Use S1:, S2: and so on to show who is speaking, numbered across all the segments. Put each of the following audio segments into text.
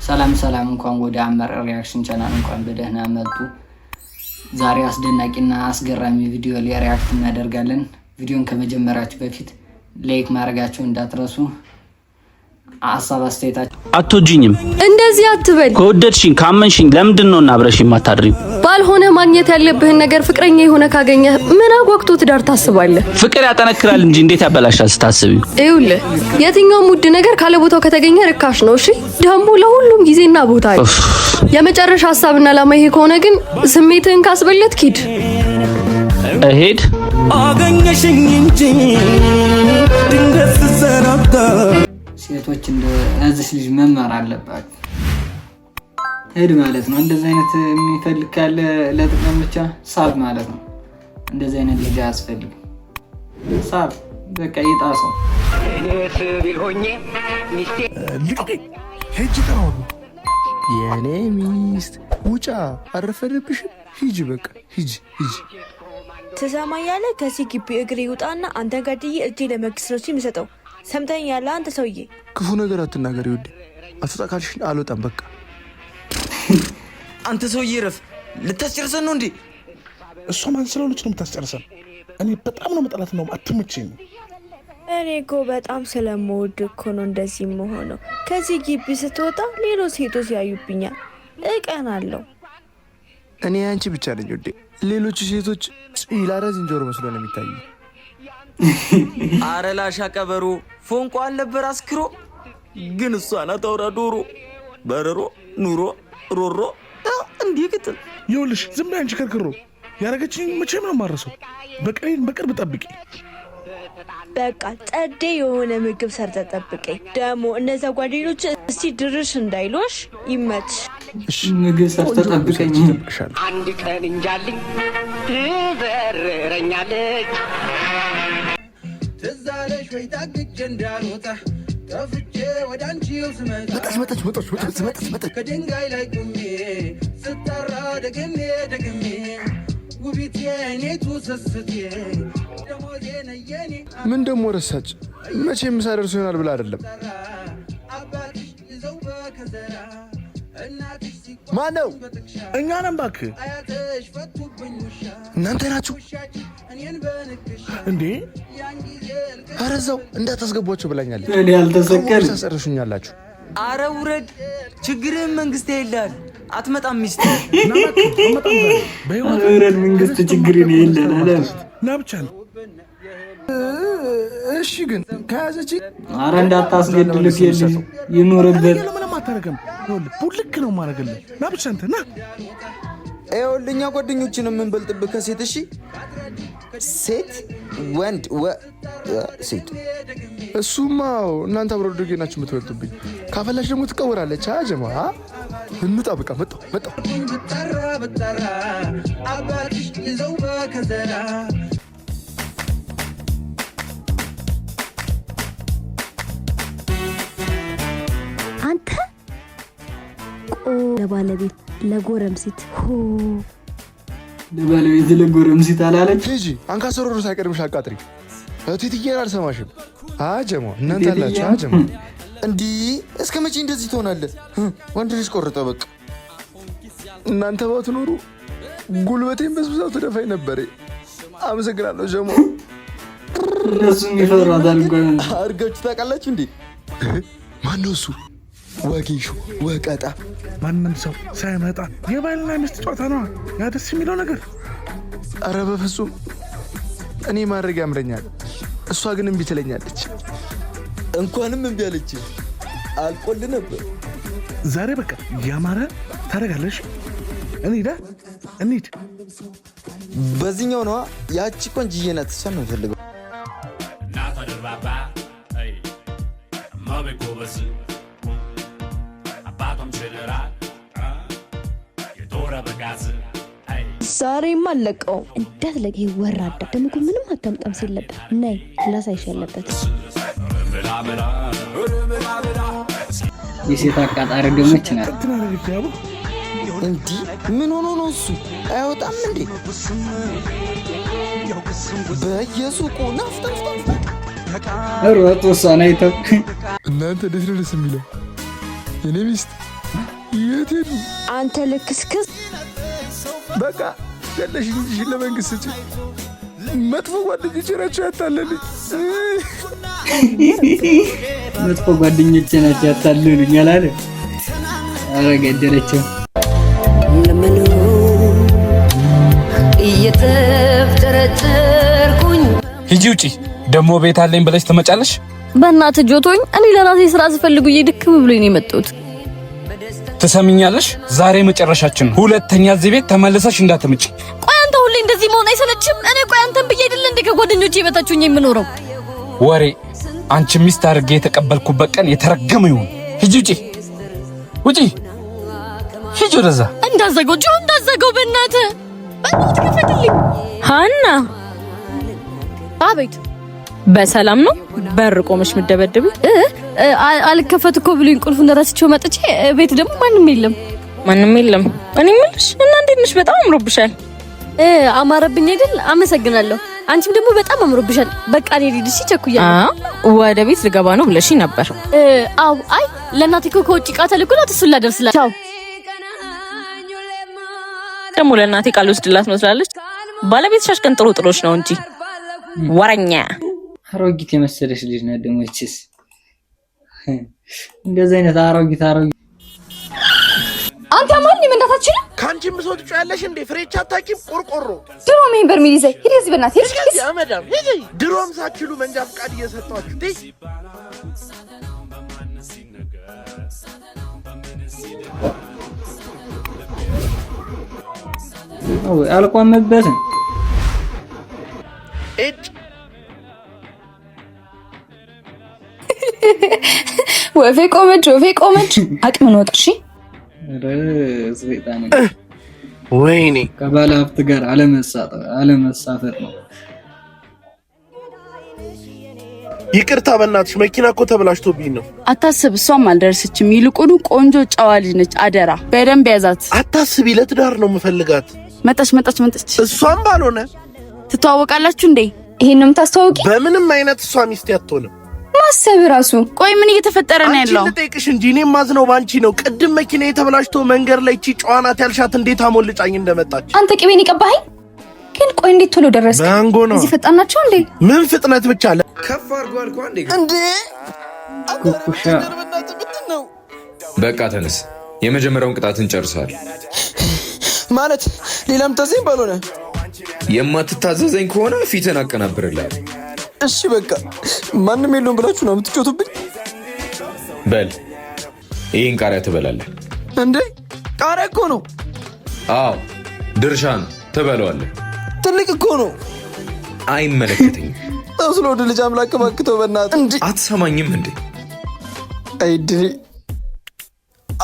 S1: ሰላም እንኳን ወደ አመር ሪአክሽን ቻናል እንኳን በደህና መጡ። ዛሬ አስደናቂና አስገራሚ ቪዲዮ ሪአክት እናደርጋለን። ቪዲዮን ከመጀመራችሁ በፊት ላይክ ማድረጋችሁን እንዳትረሱ። ሐሳብ አስተያየታችሁ
S2: አትወጂኝም?
S3: እንደዚህ አትበል።
S2: ከወደድሽኝ ካመንሽኝ ለምንድን ነው እና አብረሽ የማታድሪው?
S3: ባልሆነ ማግኘት ያለብህን ነገር ፍቅረኛ የሆነ ካገኘህ ምን አጓግቶ ትዳር ታስባለህ?
S2: ፍቅር ያጠነክራል እንጂ እንዴት ያበላሻል ስታስቢው?
S3: ይኸውልህ የትኛውም ውድ ነገር ካለ ቦታው ከተገኘ ርካሽ ነው። እሺ ደግሞ ለሁሉም ጊዜና ቦታ አለ። የመጨረሻ ሐሳብና ዓላማ ይሄ ከሆነ ግን ስሜትህን ካስበለጥክ ሂድ።
S2: እሄድ
S4: አገኘሽኝ እንጂ ድንገት ተሰናብታ
S1: ሴቶች እንደዚህ ልጅ መማር አለባችሁ። ሄድ ማለት ነው። እንደዚህ አይነት የሚፈልግ ካለ ለጥቅም ብቻ ሳብ ማለት ነው። እንደዚህ አይነት ልጅ አያስፈልግም። ሳብ በቃ ይጣሰው።
S5: ሄጅ ተራው የኔ ሚስት ውጫ አረፈደብሽም። ሂጂ በቃ ሂጂ።
S6: ትሰማኛለህ? ከዚህ ግቢ እግሬ ይውጣና አንተን ገድዬ እጄ ለመንግስት ነው የሚሰጠው። ሰምተኛለህ? አንተ ሰውዬ
S5: ክፉ ነገር አትናገሪ ውዴ። አትወጣ ካልሽኝ አልወጣም በቃ።
S4: አንተ ሰውዬ ረፍ። ልታስጨርሰን ነው እንዴ?
S5: እሷ ማን ስለሆነች ነው የምታስጨርሰን? እኔ በጣም ነው መጠላት ነው አትመቸኝ።
S6: እኔ እኮ በጣም ስለምወድ እኮ ነው እንደዚህ መሆነው። ከዚህ ግቢ ስትወጣ ሌሎች ሴቶች ያዩብኛል፣ እቀናለሁ።
S5: እኔ አንቺ ብቻ ነኝ ውዴ። ሌሎቹ ሴቶች ጭላዳ ዝንጀሮ መስሎ ነው የሚታዩ።
S4: አረ ላሻ ቀበሮ ፎንቋ አልነበር አስክሮ፣ ግን እሷ ናት አውራ ዶሮ በረሮ ኑሮ ሮሮ እንዲህ ቅጥል።
S5: ይኸውልሽ ዝም ብለሽ አንቺ ከርክሮ ያረገችኝ መቼም ነው የማረሰው። በቅርብ ጠብቂ።
S6: በቃ ጸዴ የሆነ ምግብ ሰርተ ጠብቀኝ። ደግሞ እነዛ ጓደኞች እስቲ ድርሽ እንዳይሎሽ ይመች።
S1: ምግብ ሰርተ ጠብቀኝ።
S7: አንድ ቀን እንጃልኝ ትበረረኛለች። ትዛለሽ ወይ ታግቼ እንዳልወጣ ጠፍቼ ወደ አንቺው ስመጣ
S5: መጣች
S7: ከድንጋይ ላይ ቁሜ ስጠራ ደግሜ ውቢቴ ኔቱ ስስቴ ደሞዜ ነየኔ።
S5: ምን ደሞ ረሳች? መቼ የምሳደርሱ ይሆናል ብላ አይደለም።
S7: አባትሽ ይዘው በከዘራ እናትሽ
S5: ማን ነው? እኛ ነን እባክህ።
S7: አያትሽ ፈቱብኝ ውሻ
S5: እናንተ ናችሁ
S7: እኔን በንክሻ
S5: እንዴ?
S7: ያን ጊዜ
S5: ኧረ እዛው እንዳታስገቧቸው ብላኛለች።
S1: እኔ አልተሰከር
S5: ታሰርሹኛላችሁ።
S4: አረ ውረድ፣ ችግርህን መንግስት ይላል። አትመጣም ሚስት
S1: በህይወት መንግስት ችግርን ይላል
S5: ና ብቻ ነው። እሺ ግን ከያዘች
S1: አረ እንዳታስገድልክ የልጅ ይኖርበት።
S5: ምንም አታረገም። ቡልክ ነው ማረግልህ። ና ብቻ አንተ ና።
S4: ይኸውልህ እኛ ጓደኞችን የምንበልጥብህ ከሴት እሺ፣ ሴት ወንድ ሴት
S5: እሱማው እናንተ አብሮ ደግ ናችሁ የምትበልጡብኝ። ካፈላሽ ደግሞ ትቀወራለች። አጀማ እንውጣ በቃ። መጣሁ
S7: ብጠራ አባትሽ ይዘው በከዘራ
S6: አንተ ለባለቤት ለጎረምሲት
S1: ለጎረምሲት አላለች።
S5: ሂጂ አንካሰሮሮ ሳይቀድምሽ አቃጥሪ። እቴትዬን አልሰማሽም። አጀማ እናንተ አላችሁ። አጀማ
S4: እንዲህ እስከ መቼ እንደዚህ ትሆናለህ? ወንድ ልጅ ቆርጠ በቃ።
S5: እናንተ ባትኖሩ ጉልበቴን በስብሳው ትደፋኝ ነበር። አመሰግናለሁ ጀሞ።
S1: እነሱም ይፈራታል እንኳን
S4: አድርጋችሁ ታውቃላችሁ እንዴ?
S5: ማነው እሱ? ወጌሹ ወቀጣ። ማንም ሰው ሳይመጣ የባልና ሚስት ጨዋታ ነዋ ያ ደስ የሚለው ነገር። ኧረ በፍጹም እኔ ማድረግ ያምረኛል፣ እሷ ግን እምቢ ትለኛለች።
S4: እንኳንም እምቢ አለች። አልቆልህ ነበር።
S5: ዛሬ በቃ ያማረ ታደርጋለሽ። እንሂድ።
S4: በዚህኛው ነዋ። ያቺ ቆንጅዬ ናት። እሷን ነው የምፈልገው።
S6: ዛሬማ አለቀው። እንዳትለቅ ወራዳ። ደግሞ እኮ ምንም አታምጣም ሲለበት ነይ ላሳይሽ ያለበት
S1: የሴት አቃጣሪ ደሞች ናት።
S4: እንዲህ ምን ሆኖ ነው እሱ? አይወጣም እንዴ? በየሱቁ ናፍጣ
S1: ሮጥ ወሳና አይተው
S5: እናንተ እንዴት ነው ደስ የሚለው? የኔ ሚስት የት ሄዱ?
S6: አንተ ልክስክስ
S5: በቃ ገለሽ እንጂ ለመንግስት ስጪ። መጥፎ ጓደኞቼ ናቸው ያታለሉኝ።
S1: መጥፎ ጓደኞቼ ናቸው ያታለሉኝ አላለ። ኧረ ገደለችው።
S8: ሂጂ ውጪ። ደግሞ ቤት አለኝ ብለሽ ትመጫለሽ?
S3: በእናትህ ጆቶኝ፣ እኔ ለራሴ ስራ ስፈልጉ እየድክም ብሎኝ ነው የመጣሁት።
S8: ትሰሚኛለሽ? ዛሬ መጨረሻችን ነው። ሁለተኛ እዚህ ቤት ተመልሰሽ እንዳትመጪ።
S3: ቆይ አንተ ሁሌ እንደዚህ መሆን አይሰለችም? እኔ ቆይ አንተን ብዬ አይደል እንደ ከጓደኞቼ የበታችሁኝ የምኖረው?
S8: ወሬ አንቺ ሚስት አድርጌ የተቀበልኩበት ቀን የተረገመ ይሁን። ሂጂ ውጪ፣ ውጪ፣ ሂጂ ወደዛ።
S3: እንዳዘጋው ጆ፣ እንዳዘጋው በእናትህ ክፈትልኝ።
S9: ሃና፣
S3: አቤት።
S9: በሰላም ነው? በር ቆመሽ ምደበደብ?
S3: አልከፈት እኮ ብሎኝ ቁልፉን ረስቼው መጥቼ ቤት ደግሞ ማንም የለም።
S9: ማንም የለም? እኔ የምልሽ እና እንዴት ነሽ? በጣም አምሮብሻል።
S3: አማረብኝ አይደል? አመሰግናለሁ። አንቺም ደግሞ በጣም አምሮብሻል። በቃ እኔ ልሂድ ቸኩያለሁ።
S9: ወደ ቤት ልገባ ነው ብለሽ ነበር?
S3: አው አይ ለእናቴ እኮ ከውጭ ዕቃ ተልኮላት እሱን ላደርስላት። ቻው።
S9: ደግሞ ለእናቴ ቃል ወስድላት ነው ትላለች። ባለቤትሽ አሽቀንጥሮ ጥሎሽ ነው እንጂ ወረኛ።
S1: አሮጊት የመሰለሽ ልጅ ነው ደግሞ እቺስ። እንደዚህ አይነት አሮጊት
S3: አንተ ማን እንደታችን
S5: ካንቺም ብሶ ትጫለሽ እንዴ? ፍሬቻ አታቂም ቆርቆሮ
S3: ድሮ ምን በርሚል ይዘይ ሂድ እዚህ በእናትህ ሂድ።
S5: ያ መዳም ሂጂ። ድሮም ሳትችሉ መንጃ ፈቃድ እየሰጣችሁ ሂጂ።
S1: አልቆመበትም።
S3: ወፌ ቆመች። አቅምን ወቅ። እሺ
S5: ወይኔ
S1: ከባለ ሀብት ጋር አለመሳፈጥ ነው።
S5: ይቅርታ በእናትሽ መኪና እኮ ተበላሽቶብኝ ነው።
S10: አታስብ፣ እሷም አልደረሰችም። ይልቁኑ ቆንጆ ጨዋ ልጅ ነች። አደራ በደንብ ያዛት።
S5: አታስቢ፣ ለትዳር ነው የምፈልጋት።
S10: መጣች።
S5: እሷም ባልሆነ
S10: ትተዋወቃላችሁ እንዴ?
S3: ይሄን ነው የምታስተዋውቂ?
S5: በምንም አይነት እሷ ሚስቴ አትሆንም።
S3: ማሰብ ራሱ።
S10: ቆይ ምን እየተፈጠረ ነው ያለው?
S5: አንቺ ልጠይቅሽ እንጂ እኔም ማዝነው ባንቺ ነው። ቅድም መኪና የተበላሽቶ መንገድ ላይ እቺ ጨዋናት ያልሻት እንዴት አሞልጫኝ እንደመጣች።
S3: አንተ ቅቤን ይቀባኸኝ። ግን ቆይ እንዴት ቶሎ ደረሰ?
S5: ባንጎ ነው።
S3: እዚህ ፈጣን ናቸው እንዴ?
S5: ምን ፍጥነት ብቻ አለ።
S7: ከፍ አድርጎ አልኳ
S5: እንዴ
S1: ኩኩሻ
S11: በቃ ተነስ። የመጀመሪያውን ቅጣትን ጨርሰሃል።
S7: ማለት ሌላም ታዘኝ ባልሆነ
S11: የማትታዘዘኝ ከሆነ ፊትን አቀናብርልሃል።
S7: እሺ በቃ ማንም የለውም ብላችሁ ነው የምትጮቱብኝ?
S11: በል ይህን ቃሪያ ትበላለህ።
S7: እንዴ ቃሪያ እኮ ነው።
S11: አዎ ድርሻ ነው፣ ትበለዋለህ።
S7: ትልቅ እኮ ነው።
S11: አይመለከተኝም።
S7: ስለ ወደ ልጅ አምላክ ባክተው በእናትህ። እንዴ
S11: አትሰማኝም እንዴ?
S7: አይድሪ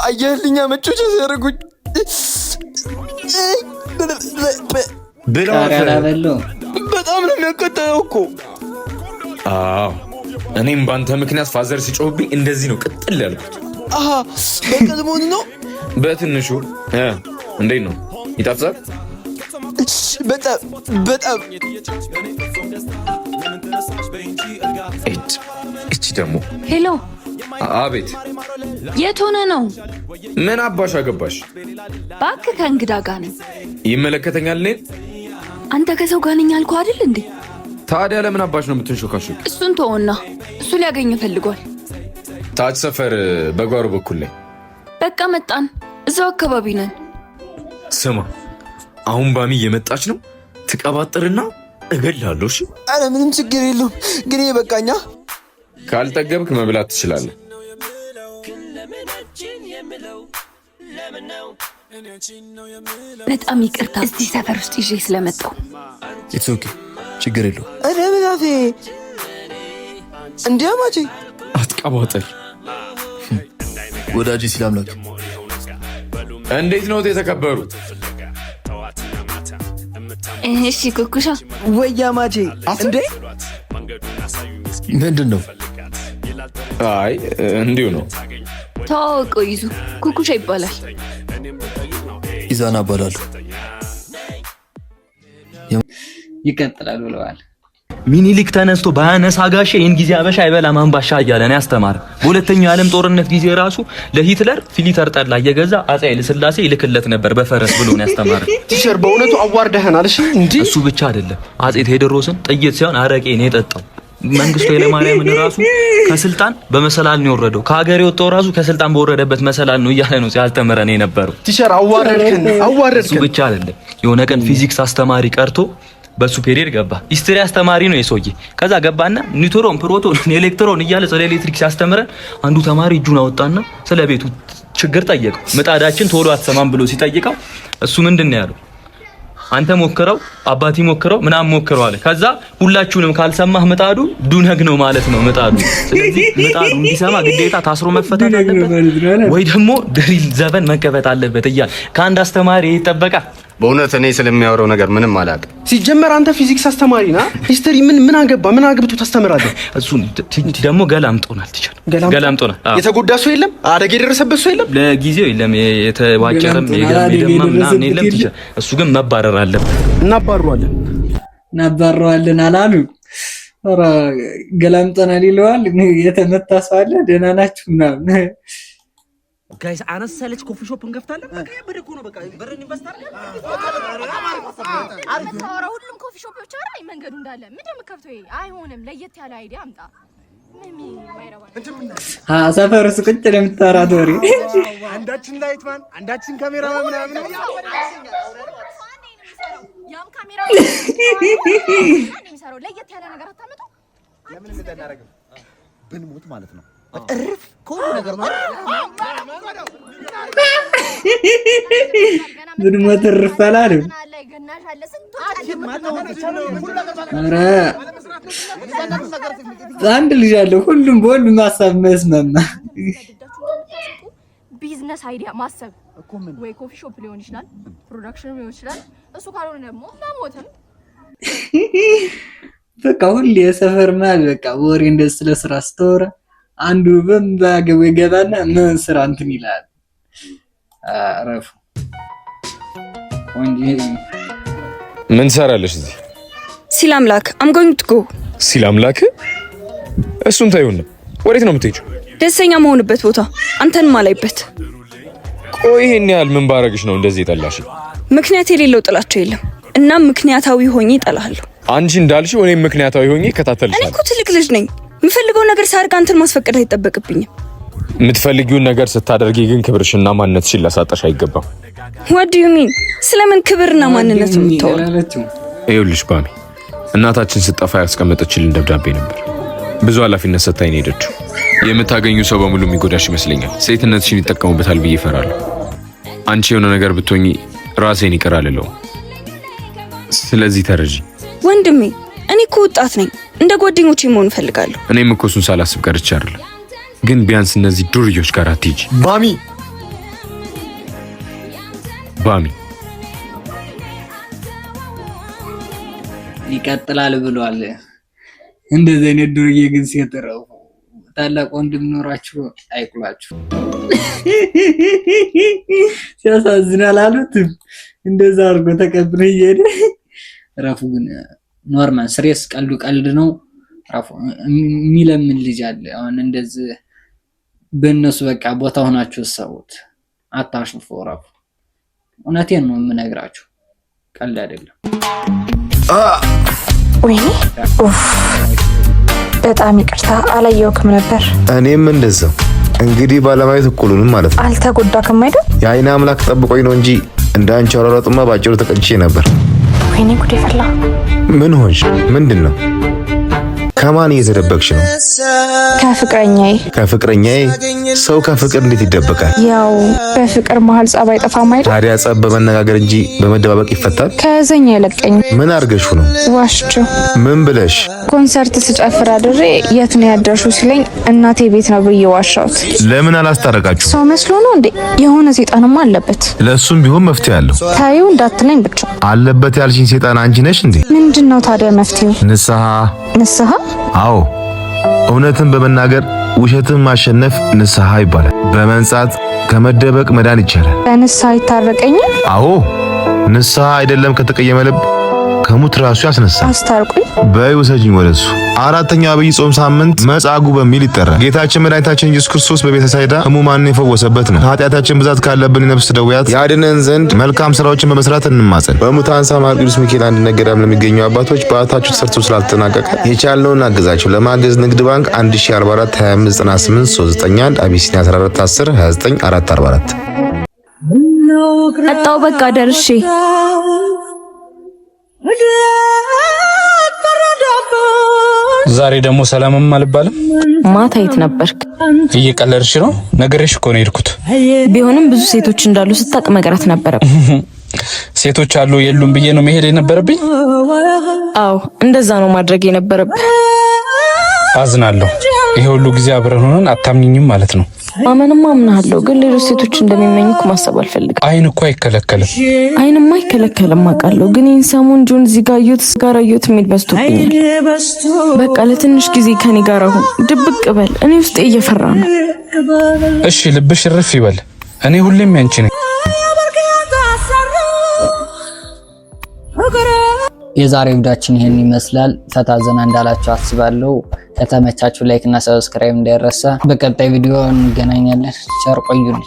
S7: አየህልኛ መጮቻ ሲያደርጉኝ በጣም ነው የሚያቀጣው እኮ።
S11: አዎ እኔም ባንተ ምክንያት ፋዘር ሲጮህብኝ እንደዚህ ነው ቅጥል ያልኩት።
S7: አሃ በቀድሞን ነው
S11: በትንሹ እንዴት ነው ይጣፍጣል?
S7: በጣም
S11: እቺ ደግሞ
S3: ሄሎ።
S11: አቤት።
S3: የት ሆነ ነው?
S11: ምን አባሽ አገባሽ?
S3: እባክህ ከእንግዳ ጋር ነኝ።
S11: ይመለከተኛል እኔን?
S3: አንተ ከሰው ጋር ነኝ አልኩህ አይደል እንዴ?
S11: ታዲያ ለምን አባሽ ነው የምትንሾካሾክ?
S3: እሱን ተወና፣ እሱ ሊያገኝ ፈልጓል።
S11: ታች ሰፈር በጓሮ በኩል ላይ።
S3: በቃ መጣን፣ እዛው አካባቢ ነን።
S11: ስማ አሁን ባሚ እየመጣች ነው። ትቀባጥርና እገላለሁ። እሺ?
S7: አረ ምንም ችግር የለውም። ግን በቃኛ።
S11: ካልጠገብክ መብላት ትችላለህ።
S3: በጣም ይቅርታ እዚህ ሰፈር ውስጥ ይዤ ስለመጣው።
S7: ኢትስ ኦኬ ችግር የለውም። አረ ምናፌ እንዴ አማቼ
S11: አትቀባጥር
S7: ወዳጄ ሲላምላክ።
S11: እንዴት ነው የተከበሩት?
S3: እሺ ኩኩሻ
S7: ወይ አማቼ እንዴ ምንድን ነው?
S11: አይ እንዲሁ ነው።
S3: ታውቆ ይዙ ኩኩሻ ይባላል።
S7: ኢዛና እባላለሁ።
S1: ይቀጥላል ብለዋል።
S12: ሚኒሊክ ተነስቶ ባያነሳ ጋሼ ይህን ጊዜ አበሻ አይበላም አምባሻ እያለ ነው ያስተማረ። በሁለተኛው የዓለም ጦርነት ጊዜ ራሱ ለሂትለር ፊሊተር ጠላ እየገዛ አፄ ኃይለ ሥላሴ ይልክለት ነበር በፈረስ ብሎ ነው ያስተማረ።
S13: ቲቸር በእውነቱ አዋርደህናል። እሺ እንዴ
S12: እሱ ብቻ አይደለም አፄ ቴዎድሮስን ጥይት ሳይሆን አረቄ ነው የጠጣው። መንግስቱ ኃይለማርያምን ራሱ ከስልጣን በመሰላል ነው የወረደው። ከሀገር የወጣው ራሱ ከስልጣን በወረደበት መሰላል ነው እያለ ነው ሲያስተምረን የነበረው።
S13: ቲቸር አዋረድከን።
S12: እሱ ብቻ አይደለም የሆነ ቀን ፊዚክስ አስተማሪ ቀርቶ በሱ ፔሪድ ገባ። ሂስትሪ አስተማሪ ነው የሰውዬ። ከዛ ገባና ኒውትሮን፣ ፕሮቶን፣ ኤሌክትሮን እያለ ስለ ኤሌክትሪክ ሲያስተምረን አንዱ ተማሪ እጁን አወጣና ስለ ቤቱ ችግር ጠየቀው። ምጣዳችን ቶሎ አትሰማም ብሎ ሲጠይቀው እሱ ምንድነው ያለው? አንተ ሞክረው አባቲ ሞክረው ምናምን ሞክረው አለ። ከዛ ሁላችሁንም ካልሰማህ ምጣዱ ዱነግ ነው ማለት ነው ምጣዱ። ስለዚህ ምጣዱ እንዲሰማ ግዴታ ታስሮ መፈታት አለበት ወይ ደግሞ ድሪል ዘበን መቀበጥ አለበት እያለ ከአንድ አስተማሪ ይጠበቃል።
S13: በእውነት እኔ ስለሚያወራው ነገር ምንም አላውቅም። ሲጀመር አንተ ፊዚክስ አስተማሪ ና ሂስትሪ ምን አገባ? ምን አግብቶ ታስተምራለህ?
S12: እሱ ደግሞ ገላምጦናል። ትችል ገላምጦናል።
S13: የተጎዳ ሰው የለም? አደጋ የደረሰበት ሰው የለም?
S12: ለጊዜው የለም። የተዋጨረም የገደማ ምናምን የለም። ትችል እሱ ግን መባረር አለበት።
S1: እናባረዋለን አላሉ። ኧረ ገላምጦናል ይለዋል። የተመታ ሰው አለ። ደህና ናችሁ ምናምን
S14: ጋይስ አነሳለች ኮፊ ሾፕ እንከፍታለን። በቃ በደኮ ነው። በቃ በረን ኢንቨስት አድርገን
S3: አልተወራው ሁሉም ኮፊ ሾፖች አራ መንገዱ እንዳለ ምንድነው የምከፍተው? አይሆንም። ለየት ያለ አይዲያ አምጣ።
S1: ሰፈር ውስጥ ቁጭ ለምታወራት ወሬ
S5: አንዳችን ላይትማን አንዳችን ካሜራማን ምናምን
S3: ያም ካሜራ የሚሰራው ለየት ያለ ነገር አታመጡ።
S14: ለምን እንደናረጋው ብንሞት ማለት ነው። እርፍ ኮሉ ነገር ማለት
S1: ምን መተርፍ አላለ። ኧረ አንድ ልጅ አለ ሁሉም በሁሉም ማሳብ መስማማ
S3: ቢዝነስ አይዲያ ማሰብ ወይ ኮፊ ሾፕ ሊሆን ይችላል፣ ፕሮዳክሽን ሊሆን ይችላል። እሱ ካልሆነ ደግሞ ማሞተም
S1: በቃ ሁሌ የሰፈር ማለት በቃ ወሬ እንደዚህ ስለ ስራ ስተወራ አንዱ በምባገው ይገባና ምን ስራ እንትን ይላል። አረፉ ወንጂ
S11: ምን ሰራለሽ እዚህ?
S10: ሲል አምላክ I'm going to go
S11: ሲል አምላክ እሱን ታዩን። ወዴት ነው የምትሄጂው?
S10: ደስተኛ መሆንበት ቦታ አንተን ማላይበት።
S11: ቆይ ይሄን ያህል ምን ባረግሽ ነው እንደዚህ የጠላሽ?
S10: ምክንያት የሌለው ጥላቸው የለም እና ምክንያታዊ ሆኜ እጠላሃለሁ።
S11: አንቺ እንዳልሽው እኔም ምክንያታዊ ሆኜ እከታተልሻለሁ።
S10: እኔ እኮ ትልቅ ልጅ ነኝ። የምፈልገው ነገር ሳርግ አንተን ማስፈቀድ አይጠበቅብኝም።
S11: የምትፈልጊውን ነገር ስታደርጊ ግን ክብርሽና ማንነትሽን ላሳጣሽ አይገባም።
S10: What do you mean? ስለምን ክብርና ማንነት ነው የምታወራው?
S11: ይኸውልሽ ባሚ እናታችን ስጠፋ ያስቀመጠችልን ደብዳቤ ነበር። ብዙ ኃላፊነት ሰጥታኝ ሄደችው። የምታገኙ ሰው በሙሉ የሚጎዳሽ ይመስለኛል። ሴትነትሽን ይጠቀሙበታል ብዬ እፈራለሁ። አንቺ የሆነ ነገር ብትሆኚ ራሴን ይቅር አልለውም። ስለዚህ ተረጂ
S10: ወንድሜ። እኔ እኮ ወጣት ነኝ። እንደ ጓደኞቼ መሆን እፈልጋለሁ።
S11: እኔም እኮ እሱን ሳላስብ ቀርቼ አይደለም፣ ግን ቢያንስ እነዚህ ዱርዮች ጋር አትሂጂ ባሚ
S1: ይቀጥላል ብሏል። እንደዚህ አይነት ዱርዬ ግን ሲተረው ታላቅ ወንድም ኖራችሁ አይቁላችሁ። ሲያሳዝናል አሉት። እንደዛ አድርጎ ተቀብሎ እየሄደ ራፉ ግን ኖርማል ስሬስ ቀልድ ነው። ራፉ የሚለምን ልጅ አለ። አሁን እንደዚህ በእነሱ በቃ ቦታ ሆናችሁ ሰውት አታሽፉ። ራፉ እውነቴን ነው የምነግራችሁ፣ ቀልድ አይደለም።
S15: ወይኔ በጣም ይቅርታ አላየሁክም ነበር።
S16: እኔም እንደዛው። እንግዲህ ባለማየት እኩሉንም ማለት ነው።
S15: አልተጎዳክም አይደል?
S16: የአይን አምላክ ጠብቆኝ ነው እንጂ እንዳንቺ አሯሯጥማ ባጭሩ ተቀጭቼ ነበር።
S15: ወይኔ ጉዴ ፈላ።
S16: ምን ሆንሽ? ምንድነው? ከማን እየተደበቅሽ ነው?
S15: ከፍቅረኛዬ።
S16: ከፍቅረኛዬ? ሰው ከፍቅር እንዴት ይደበቃል?
S15: ያው በፍቅር መሀል ጸብ አይጠፋም አይደል?
S16: ታዲያ ጸብ በመነጋገር እንጂ በመደባበቅ ይፈታል?
S15: ከዘኛ አይለቀኝ።
S16: ምን አርገሽ ነው?
S15: ዋሽቹ።
S16: ምን ብለሽ?
S15: ኮንሰርት ስጨፍር አድሬ የት ነው ያደርሽው ሲለኝ እናቴ ቤት ነው ብዬ ዋሻሁት።
S16: ለምን አላስታረቃችሁ?
S15: ሰው መስሎ ነው እንዴ? የሆነ ሰይጣንማ አለበት።
S16: ለሱም ቢሆን መፍትሄ አለው።
S15: ታዩ እንዳትለኝ ብቻ።
S16: አለበት ያልሽኝ ሰይጣን አንቺ ነሽ እንዴ?
S15: ምንድነው ታዲያ መፍትሄው?
S16: ንስሐ።
S15: ንስሐ?
S16: አዎ፣ እውነትን በመናገር ውሸትን ማሸነፍ ንስሐ ይባላል። በመንጻት ከመደበቅ መዳን ይቻላል።
S15: በንስሐ ይታረቀኛል?
S16: አዎ፣ ንስሐ አይደለም ከተቀየመ ልብ ከሙት ራሱ ያስነሳል።
S15: አስታርቁኝ።
S16: በይ ውሰጂኝ ወደሱ። አራተኛው አብይ ጾም ሳምንት መጻጉዕ በሚል ይጠራል። ጌታችን መድኃኒታችን ኢየሱስ ክርስቶስ በቤተ ሳይዳ ሕሙማንን የፈወሰበት ነው። ኃጢአታችን ብዛት ካለብን የነፍስ ደዌያት ያድነን ዘንድ መልካም ስራዎችን በመስራት እንማጸን። በሙታን ሰማዕት ቅዱስ ሚካኤል አንድነት ገዳም ለሚገኙ አባቶች በዓታቸው ተሰርቶ ስላልተጠናቀቀ የቻልነውን አግዛቸው። ለማገዝ ንግድ ባንክ 1044 2598 391 አቢሲኒያ 14 10 29 444
S3: መጣሁ በቃ ደርሼ።
S8: ዛሬ ደግሞ ሰላምም አልባልም።
S9: ማታ የት ነበርክ?
S8: እየቀለድሽ ነው? ነገርሽ እኮ ነው የሄድኩት።
S9: ቢሆንም ብዙ ሴቶች እንዳሉ ስታቅ መቅረት ነበረብኝ።
S8: ሴቶች አሉ የሉም ብዬ ነው መሄድ የነበረብኝ?
S9: አዎ እንደዛ ነው ማድረግ የነበረብኝ።
S8: አዝናለሁ። ይሄ ሁሉ ጊዜ አብረን ሆነን አታምኝም ማለት ነው?
S9: ማመንማ አምናለሁ፣ ግን ሌሎች ሴቶች እንደሚመኙክ ማሰብ አልፈልግም።
S8: አይን እኮ አይከለከልም።
S9: አይንማ አይከለከልም አውቃለሁ፣ ግን ይህን ሰሞን ጆን እዚህ ጋር አየሁት የሚል በዝቶብኛል። በቃ ለትንሽ ጊዜ ከኔ ጋር አሁን ድብቅ በል። እኔ ውስጤ እየፈራ ነው።
S8: እሺ ልብሽ እርፍ ይበል። እኔ ሁሌም ያንቺ ነኝ።
S1: የዛሬው ቪዲዮአችን ይሄን ይመስላል። ፈታ ዘና እንዳላችሁ አስባለሁ። ከተመቻችሁ ላይክ እና ሰብስክራይብ እንዳይረሳ። በቀጣይ ቪዲዮ እንገናኛለን። ቸር ቆዩልኝ።